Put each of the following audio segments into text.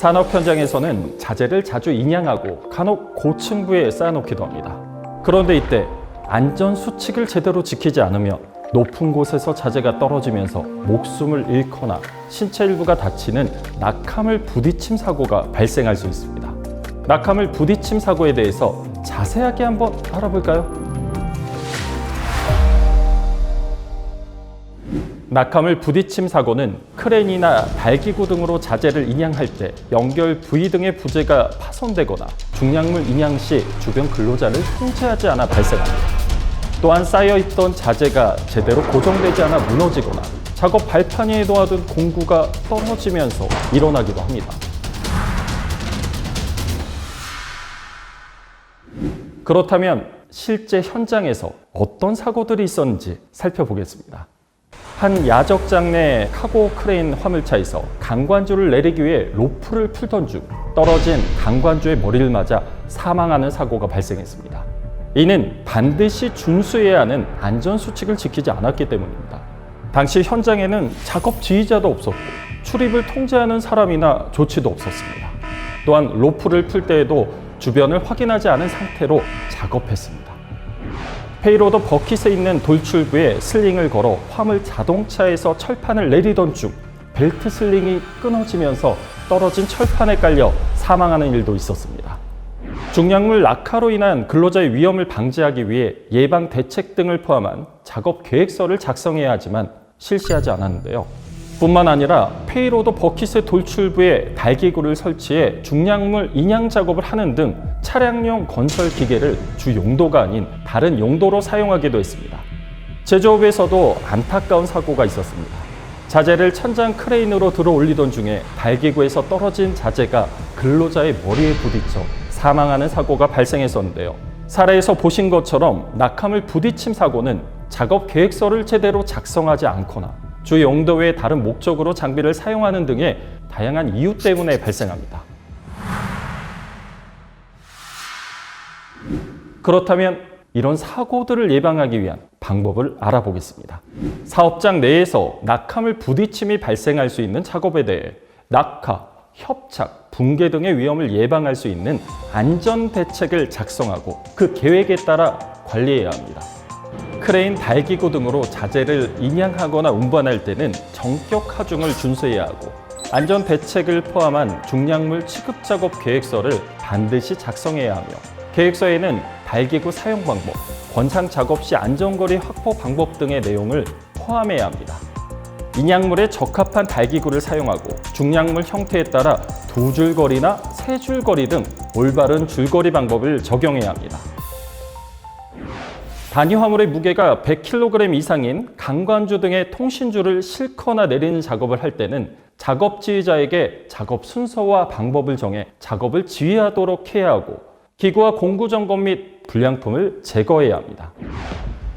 산업 현장에서는 자재를 자주 인양하고 간혹 고층부에 쌓아놓기도 합니다. 그런데 이때 안전 수칙을 제대로 지키지 않으면 높은 곳에서 자재가 떨어지면서 목숨을 잃거나 신체 일부가 다치는 낙하물 부딪힘 사고가 발생할 수 있습니다. 낙하물 부딪힘 사고에 대해서 자세하게 한번 알아볼까요? 낙하물 부딪힘 사고는 크레인이나 달기구 등으로 자재를 인양할 때 연결 부위 등의 부재가 파손되거나 중량물 인양 시 주변 근로자를 통제하지 않아 발생합니다. 또한 쌓여있던 자재가 제대로 고정되지 않아 무너지거나 작업 발판 위에 놓아둔 공구가 떨어지면서 일어나기도 합니다. 그렇다면 실제 현장에서 어떤 사고들이 있었는지 살펴보겠습니다. 한 야적장 내 카고 크레인 화물차에서 강관주를 내리기 위해 로프를 풀던 중 떨어진 강관주의 머리를 맞아 사망하는 사고가 발생했습니다. 이는 반드시 준수해야 하는 안전수칙을 지키지 않았기 때문입니다. 당시 현장에는 작업 지휘자도 없었고 출입을 통제하는 사람이나 조치도 없었습니다. 또한 로프를 풀 때에도 주변을 확인하지 않은 상태로 작업했습니다. 페이로더 버킷에 있는 돌출부에 슬링을 걸어 화물 자동차에서 철판을 내리던 중 벨트 슬링이 끊어지면서 떨어진 철판에 깔려 사망하는 일도 있었습니다. 중량물 낙하로 인한 근로자의 위험을 방지하기 위해 예방 대책 등을 포함한 작업 계획서를 작성해야 하지만 실시하지 않았는데요. 뿐만 아니라 페이로더 버킷의 돌출부에 달기구를 설치해 중량물 인양 작업을 하는 등 차량용 건설 기계를 주 용도가 아닌 다른 용도로 사용하기도 했습니다. 제조업에서도 안타까운 사고가 있었습니다. 자재를 천장 크레인으로 들어 올리던 중에 달기구에서 떨어진 자재가 근로자의 머리에 부딪혀 사망하는 사고가 발생했었는데요. 사례에서 보신 것처럼 낙하물 부딪힘 사고는 작업 계획서를 제대로 작성하지 않거나 주 용도 외에 다른 목적으로 장비를 사용하는 등의 다양한 이유 때문에 발생합니다. 그렇다면 이런 사고들을 예방하기 위한 방법을 알아보겠습니다. 사업장 내에서 낙하물 부딪힘이 발생할 수 있는 작업에 대해 낙하, 협착, 붕괴 등의 위험을 예방할 수 있는 안전 대책을 작성하고 그 계획에 따라 관리해야 합니다. 크레인, 달기구 등으로 자재를 인양하거나 운반할 때는 정격 하중을 준수해야 하고 안전 대책을 포함한 중량물 취급 작업 계획서를 반드시 작성해야 하며 계획서에는 달기구 사용 방법, 권상 작업 시 안전거리 확보 방법 등의 내용을 포함해야 합니다. 인양물에 적합한 달기구를 사용하고 중량물 형태에 따라 2줄거리나 3줄거리 등 올바른 줄거리 방법을 적용해야 합니다. 단위 화물의 무게가 100kg 이상인 강관주 등의 통신주를 싣거나 내리는 작업을 할 때는 작업 지휘자에게 작업 순서와 방법을 정해 작업을 지휘하도록 해야 하고 기구와 공구 점검 및 불량품을 제거해야 합니다.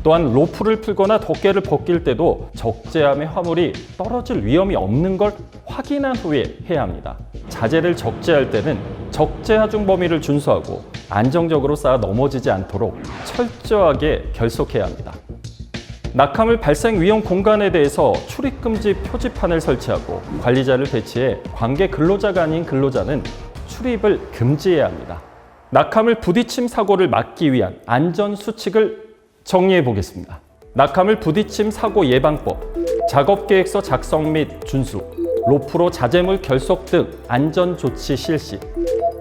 또한 로프를 풀거나 덮개를 벗길 때도 적재함의 화물이 떨어질 위험이 없는 걸 확인한 후에 해야 합니다. 자재를 적재할 때는 적재 하중 범위를 준수하고 안정적으로 쌓아 넘어지지 않도록 철저하게 결속해야 합니다. 낙하물 발생 위험 공간에 대해서 출입금지 표지판을 설치하고 관리자를 배치해 관계 근로자가 아닌 근로자는 출입을 금지해야 합니다. 낙하물 부딪힘 사고를 막기 위한 안전 수칙을 정리해 보겠습니다. 낙하물 부딪힘 사고 예방법, 작업계획서 작성 및 준수, 로프로 자재물 결속 등 안전 조치 실시,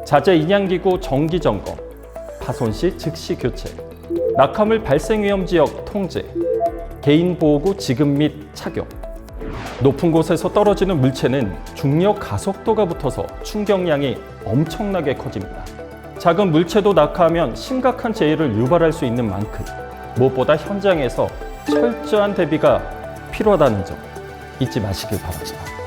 자재 인양기구 정기 점검, 파손 시 즉시 교체, 낙하물 발생 위험 지역 통제, 개인보호구 지급 및 착용. 높은 곳에서 떨어지는 물체는 중력 가속도가 붙어서 충격량이 엄청나게 커집니다. 작은 물체도 낙하하면 심각한 재해를 유발할 수 있는 만큼 무엇보다 현장에서 철저한 대비가 필요하다는 점 잊지 마시길 바랍니다.